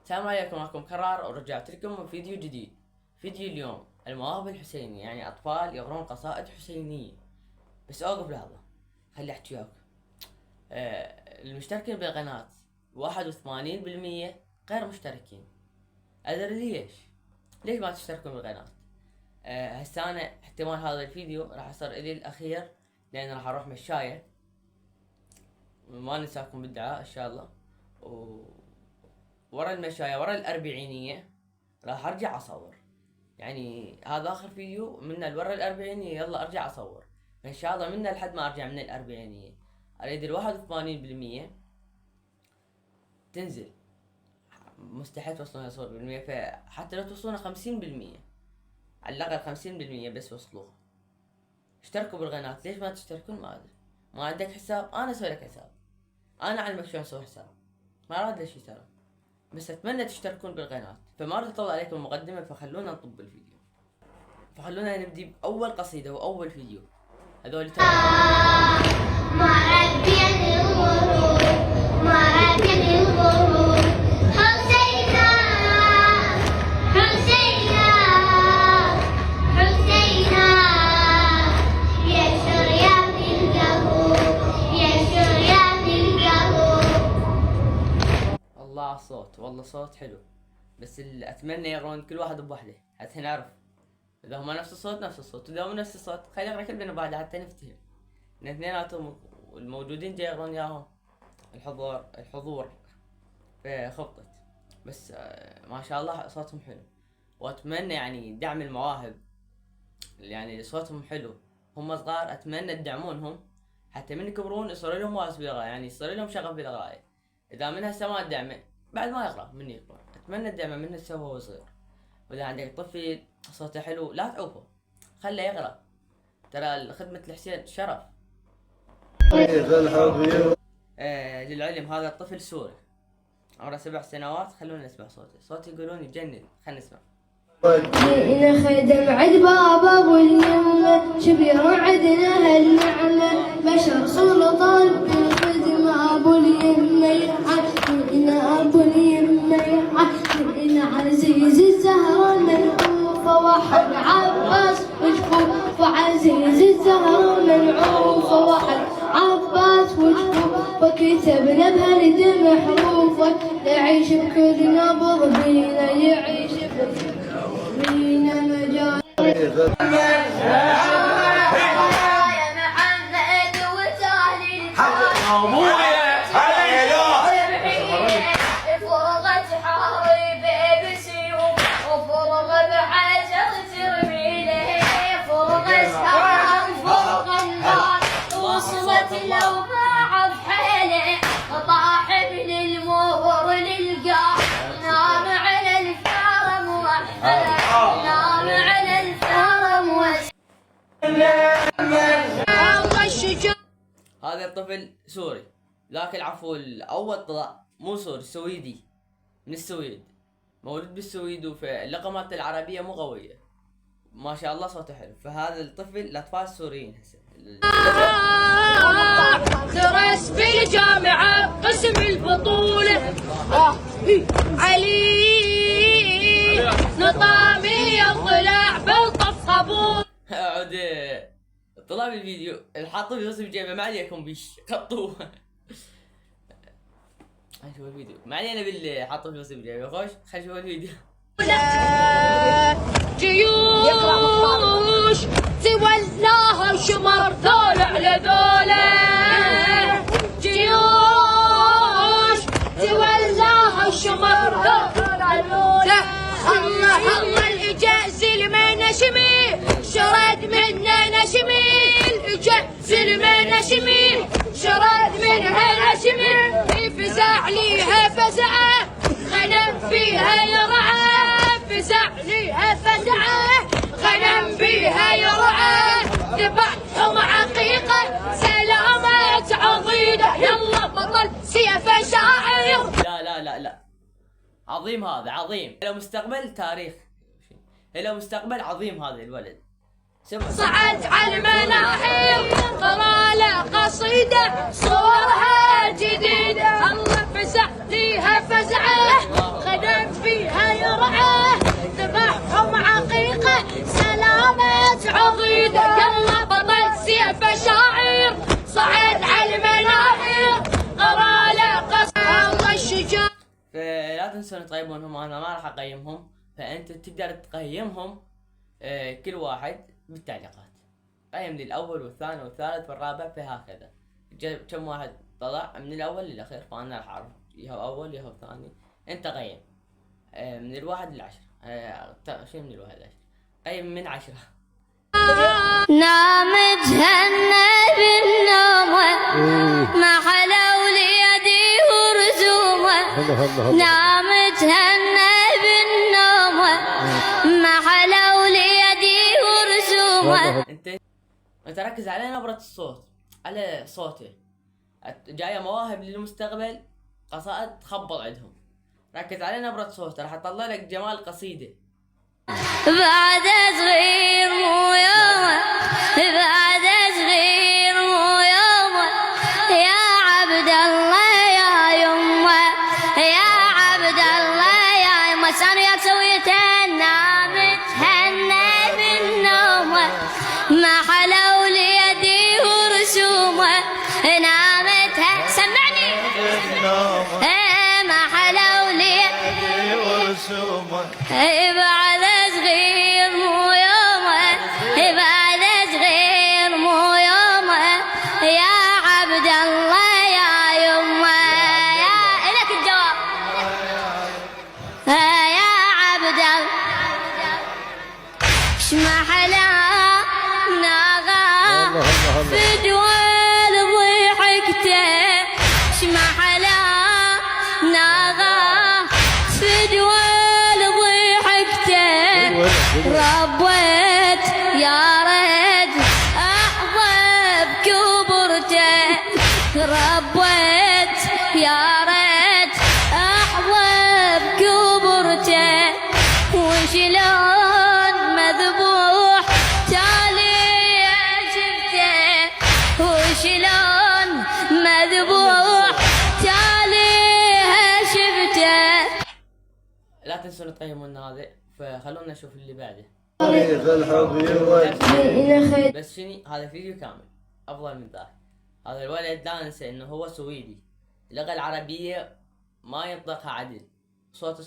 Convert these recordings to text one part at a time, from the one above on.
السلام عليكم، معكم كرار ورجعت لكم بفيديو جديد. فيديو اليوم المواهب الحسينية، يعني أطفال يقرون قصائد حسينية. بس أوقف لحظة، خلي أحكي وياك. المشتركين بالقناة 81% غير مشتركين. أدري ليش ما تشتركون بالقناة؟ هسه أنا احتمال هذا الفيديو راح يصير إلي الأخير، لأن راح أروح مشاية. ما ننساكم بالدعاء إن شاء الله. ورا المشاية ورا الأربعينية راح أرجع أصور، يعني هذا آخر فيديو من ورا الأربعينية. يلا أرجع أصور إن شاء الله منه لحد ما أرجع من الأربعينية. أريد 81% تنزل، مستحيل توصلون صفر بالمية. فحتى لو توصلون 50%، على الأقل 50% بس وصلوها. اشتركوا بالقناة. ليش ما تشتركون؟ ما أدري. ما عندك حساب؟ أنا أسوي لك حساب، أنا أعلمك شلون تسوي حساب. ما راد ليش ترى، بس اتمنى تشتركون بالقناة. فما راح اطول عليكم مقدمة، فخلونا نطب الفيديو. فخلونا نبدي باول قصيدة واول فيديو. هذول الله على الصوت، والله صوت حلو. بس اللي اتمنى يقرون كل واحد بوحده حتى نعرف اذا هما نفس الصوت، واذا مو نفس الصوت خلي يقرا كلنا بوحده حتى نفتهم ان اثنيناتهم الموجودين جاي يقرون ياهم. الحضور في خبطت. بس ما شاء الله صوتهم حلو، واتمنى يعني دعم المواهب، يعني صوتهم حلو. هم صغار، اتمنى تدعمونهم حتى من يكبرون يصير لهم واس بالقراءة، يعني يصير لهم شغف بالقراءة. اذا من هسه ما تدعمه بعد ما يقرا من يكبر. اتمنى الدعم من هسه وهو صغير. واذا عندك طفل صوته حلو لا تعوفه، خله يقرا. ترى خدمة الحسين شرف. للعلم هذا الطفل سوري عمره 7 سنوات. خلونا نسمع صوته يقولون يجنن. خلينا نسمع. جينا خدم عد بابا ابو اليمه، شبير عدنا هالنعمه، بشر خلطان بالخدمه ابو اليمه يحننا، ابو اليمه يحننا، عزيز الزهره المنعوفه وحد عباس وجفوف، وعزيز الزهره المنعوفه وحد عباس وجفوف، وكتبنا بهالدم حروفه يعيش بكل نبض بينا، يعيش بينا مجال. هذا الطفل سوري، لكن العفو الاول طلع مو سوري، سويدي من السويد، مولود بالسويد، وفي اللغة مالته العربية مو قوية. ما شاء الله صوته حلو. فهذا الطفل الاطفال السوريين هسه درس في الجامعة قسم البطولة، علي نطامي طلع بالطف قبول. اقعد طلع بالفيديو الحاطه في جيبه. ما عليكم بيش قطوه. شوف الفيديو، ما علينا باللي حاطه في جيبه. خوش خلينا نشوف الفيديو. جيوش تولاها وشمر ذول على ذولا، جيوش تولاها وشمر ذول على ذولا. الله الاجاز المنا شميل شرد منا نشميل، اجاز المنا شميل شرد منها نشميل، فزع ليها فزعه غنم فيها يرعى، فزع ليها فزعه غنم فيها يرعى، ذبحهم عقيقه سلامات عضيده، يلا بطل سيف شاعر. لا عظيم، هذا عظيم، له مستقبل تاريخ، له مستقبل عظيم هذا الولد. صعد على المناحير قرا له قصيده صورها جديده، الله فزع ليها فزعه غنم فلا تنسون تقيمونهم، انا ما راح اقيمهم، فانت تقدر تقيمهم كل واحد بالتعليقات. قيم لي الاول والثاني والثالث والرابع، فهكذا كم واحد طلع من الاول للاخير، فانا راح اعرف يا هو اول يا هو ثاني. انت قيم من الواحد للعشرة. شو من الواحد للعشرة؟ قيم من 10. نام تهنى بالنومة ما حلو ليدي ورزومة، نام تهنى بالنومة ما حلو ليدي ورزومة. انت ركز على نبرة الصوت، على صوته. جاية مواهب للمستقبل، قصائد تخبط عندهم، ركز على نبرة صوته، راح اطلع لك جمال قصيدة. بعد صغير مو يومه، بعد صغير مو يومه، يا عبد الله يا يمه، يا عبد الله يا يمه، سانو يا سويتين. نام تهنى بالنومه ما حلو ليدي ورسومه، نام سمعني ما حلو ليدي ورسومه، بعد صغير مو يومه، بعد صغير مو يومه، يا عبد الله يا يمه. يا إلك الجواب يا عبد الله شما حلا ناغا في دوال ضحكته، شما حلا ناغا في دوال ضحكته، ربيت يا ريت أحظى بكبرته، ربيت يا ريت أحظى بكبرته، وشلون مذبوح تالي شفته، وشلون مذبوح تالي شفته. لا تنسون تقيمون هذا، فخلونا نشوف اللي بعده. بس شني هذا فيديو كامل افضل من ذاك. هذا الولد لا ننسى انه هو سويدي، اللغة العربية ما ينطقها عدل، صوته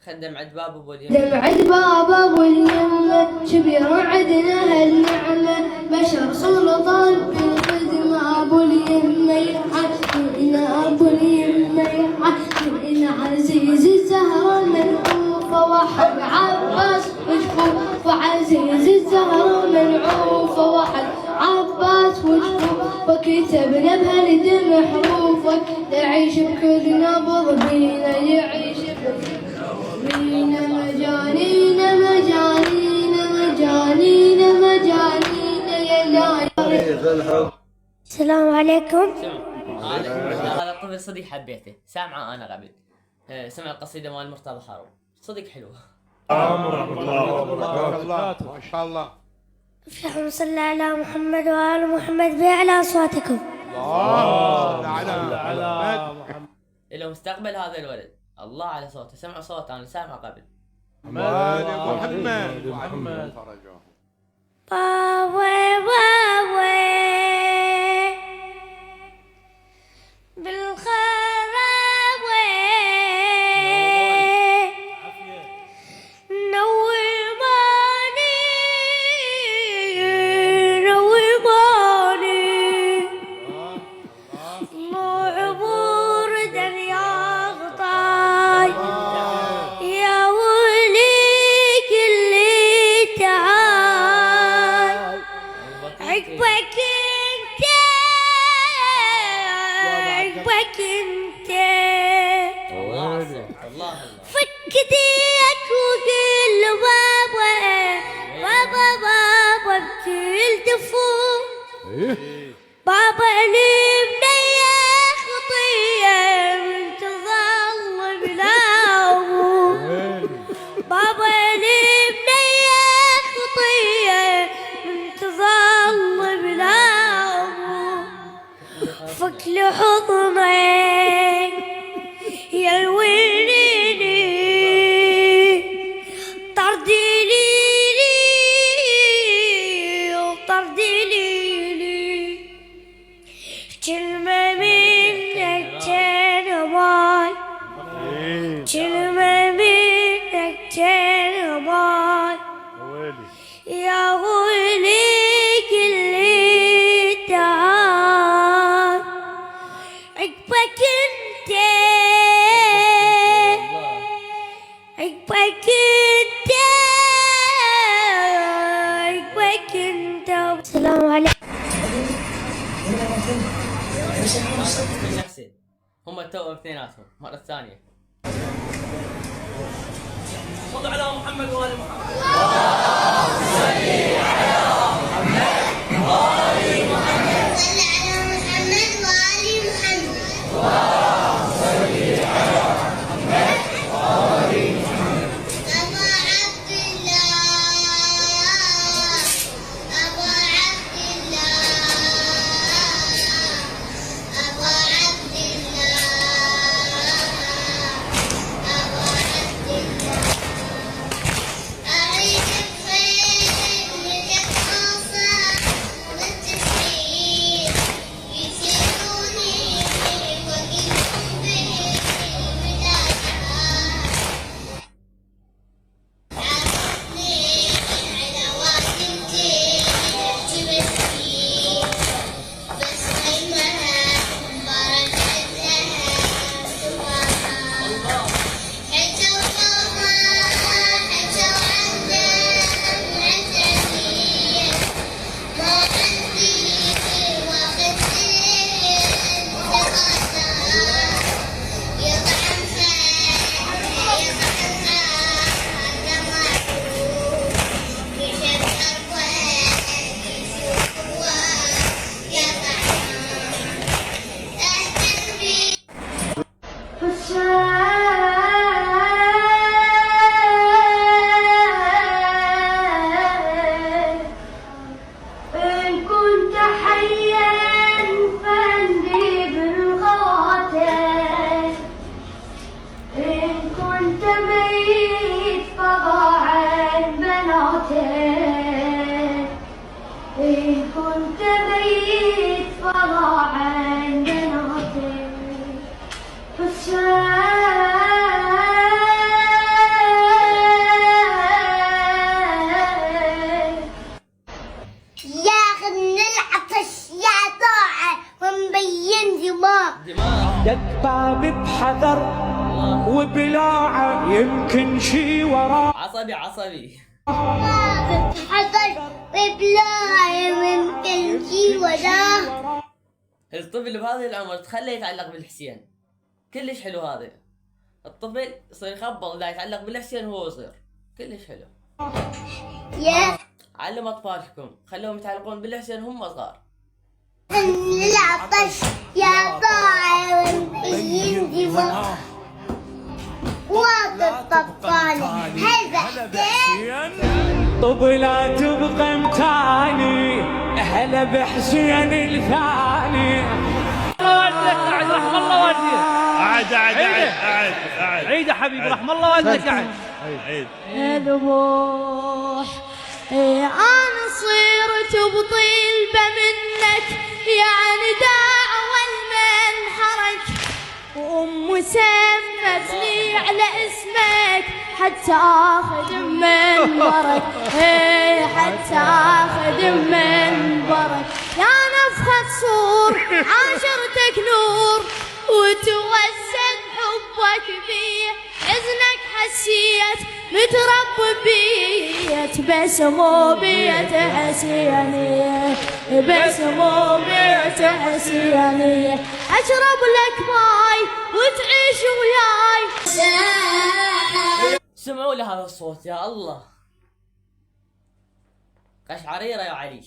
خدم عند باب ابو اليمة، خدم عند باب ابو اليمة، شبير عدنا هالنعمة، بشر سلطان بالخدمة، ابو اليمة يحكينا، ابو اليمة يحكينا، عزيز الزهرة منعوفة، وحب عباس وشفوف، وعزيز الزهرة منعوفة، وحب عباس وشفوف، وكتبنا بهالدم حروفك، يعيش بكل نبض بينا، يعيش بينا مجانينا مجانينا مجانينا مجانينا يا لا. السلام عليكم. هذا الطفل صديق حبيته، سامعه انا قبل، سمع القصيدة مال مرتضى حارون، صديق حلو. ورحمة الله وبركاته. ما شاء الله. اللهم صل على محمد وآل محمد بأعلى أصواتكم. الله على محمد. له مستقبل هذا الولد، الله على صوته، سمعوا صوته انا سامعه قبل. محمد بابا لي بنية خطية من تظل بلا أبوه، بابا لي بنية خطية من تظل بلا أبوه، فك لحضنك يلويني طردي لي وطردي لي كلمة منك كلمة السلام عليكم. نفسين هم التوأم اثنيناتهم مرة ثانية. صلوا على محمد وآل محمد. إن كنت بيت فراعا بناطق ياخذ من العطش يا طاعة ونبين دماغ دق بحذر وبلاعة يمكن شي وراه. عصبي عصبي. بحذر وبلاعة يمكن شي وراه. الطفل بهذه العمر تخليه يتعلق بالحسين، كلش حلو هذا. الطفل يصير يخبط اذا يتعلق بالحسين وهو صغير، كلش حلو. يا علم اطفالكم خلوهم يتعلقون بالحسين هم صغار. من العطش يا طاعة ونبين دماغ واقف طفاني هذا حسين. طبلة تبقى متاني هلا بحسين الثاني. قاعد رحم الله والديك. قاعد عيد يا حبيبي رحم الله والديك. قاعد ذبوح أنا صرت بطلبة منك يعني دعوة المنحرك، وأم سمتني على اسمك حتى آخذ منبرك، حتى آخذ منبرك. يا نفخة صور عاشرتك نور وتوسد حبك بيه، حزنك حسيت متربي بيت بس مو بيت حسيانية، بس مو بيت حسيانية. أشرب لك ماي وتعيش وياي. سمعوا لي هذا الصوت يا الله، قشعريرة يا علي.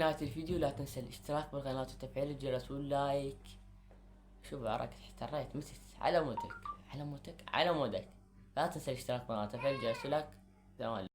نهاية الفيديو لا تنسى الاشتراك بالقناة وتفعيل الجرس واللايك. شوف عراك احتريت مسك على مودك لا تنسى الاشتراك بالقناة وتفعيل الجرس واللايك.